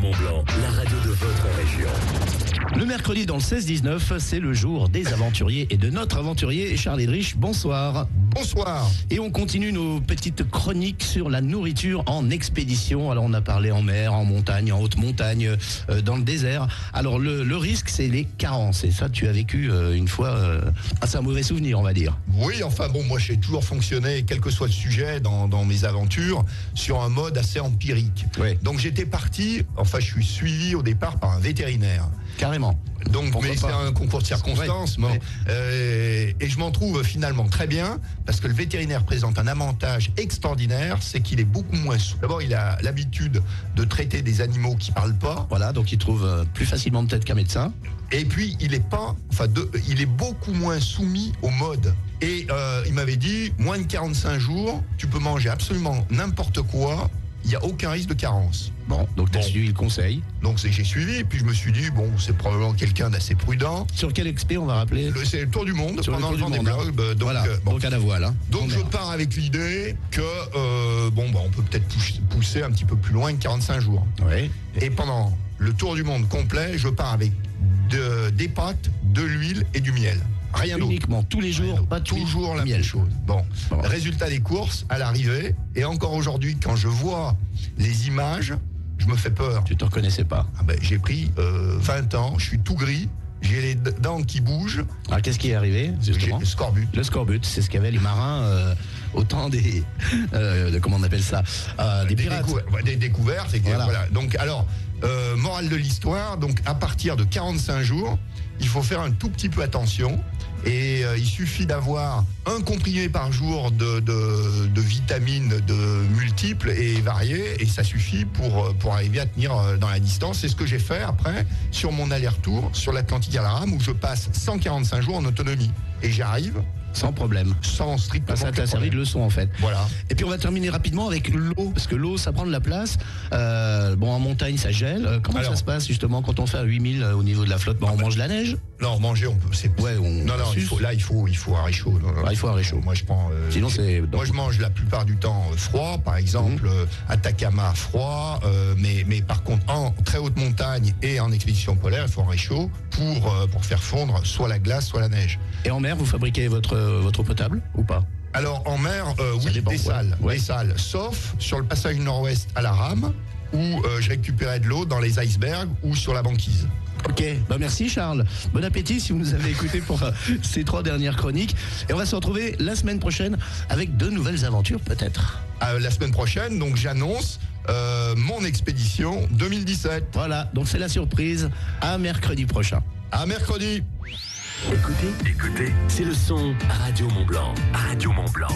Mont Blanc, la radio de votre région. Le mercredi dans le 16-19, c'est le jour des aventuriers et de notre aventurier Charles Edrich. Bonsoir. Bonsoir. Et on continue nos petites chroniques sur la nourriture en expédition. Alors on a parlé en mer, en montagne, en haute montagne, dans le désert. Alors le risque, c'est les carences. Et ça, tu as vécu une fois c'est un mauvais souvenir, on va dire. Oui, enfin bon, moi j'ai toujours fonctionné, quel que soit le sujet dans mes aventures, sur un mode assez empirique. Oui. Donc j'étais parti, enfin je suis suivi au départ par un vétérinaire. Carrément. Donc, mais c'est un concours de circonstances. Ouais, bon. Et je m'en trouve finalement très bien, parce que le vétérinaire présente un avantage extraordinaire, c'est qu'il est beaucoup moins souple. D'abord, il a l'habitude de traiter des animaux qui parlent pas. Voilà, donc il trouve plus facilement peut-être qu'un médecin. Et puis, il est beaucoup moins soumis au mode. Et il m'avait dit, moins de 45 jours, tu peux manger absolument n'importe quoi, il n'y a aucun risque de carence. Bon, donc tu as suivi le conseil. Donc j'ai suivi, et puis je me suis dit, bon, c'est probablement quelqu'un d'assez prudent. Sur quel expé on va rappeler? C'est le tour du monde, sur pendant le le tour du Vendée monde, Globe. Donc, voilà, bon. donc à la voile. Hein. Donc je pars avec l'idée que, on peut peut-être pousser un petit peu plus loin que 45 jours. Oui. Et pendant le tour du monde complet, je pars avec des pâtes, de l'huile et du miel. Rien d'autre. Uniquement, tous les jours, pas toujours la miel. même chose. Bon, Bon. Résultat des courses, à l'arrivée, et encore aujourd'hui, quand je vois les images, je me fais peur. Tu te reconnaissais pas. J'ai pris 20 ans, je suis tout gris, j'ai les dents qui bougent, Alors qu'est-ce qui est arrivé, justement? j'ai le scorbut. Le scorbut, c'est ce qu'avaient les marins au temps des... comment on appelle ça? Des pirates. Des découvertes. Voilà. Voilà. Donc, alors, morale de l'histoire, donc à partir de 45 jours, il faut faire un tout petit peu attention. Et il suffit d'avoir un comprimé par jour de vitamines multiples et variées, et ça suffit pour arriver à tenir dans la distance. C'est ce que j'ai fait après sur mon aller-retour sur l'Atlantique à la rame, où je passe 145 jours en autonomie. Et j'arrive Sans problème. sans strictement Ça aucun t'a servi problème. de leçon, en fait. Voilà. Et puis on va terminer rapidement avec l'eau, parce que l'eau, ça prend de la place. En montagne, ça gèle. Comment Alors, ça se passe, justement, quand on fait à 8000 au niveau de la flotte? On mange de la neige? Non, manger, on peut. Ouais, non, il faut un réchaud. Non, il faut un réchaud. Moi, je prends. Sinon, c'est... Moi, je mange la plupart du temps froid, par exemple, Atacama froid, mais par contre, en très haute montagne et en expédition polaire, il faut un réchaud pour faire fondre soit la glace, soit la neige. Et en mer, vous fabriquez votre eau potable ou pas? Alors, en mer, Ça oui, dépend, des salles, sauf sur le passage nord-ouest à la rame, où je récupérais de l'eau dans les icebergs ou sur la banquise. Ok, merci Charles. Bon appétit si vous nous avez écoutés pour ces 3 dernières chroniques. Et on va se retrouver la semaine prochaine avec de nouvelles aventures peut-être. La semaine prochaine, donc j'annonce mon expédition 2017. Voilà, donc c'est la surprise. À mercredi prochain. À mercredi. Écoutez, c'est le son Radio Mont Blanc. Radio Mont Blanc.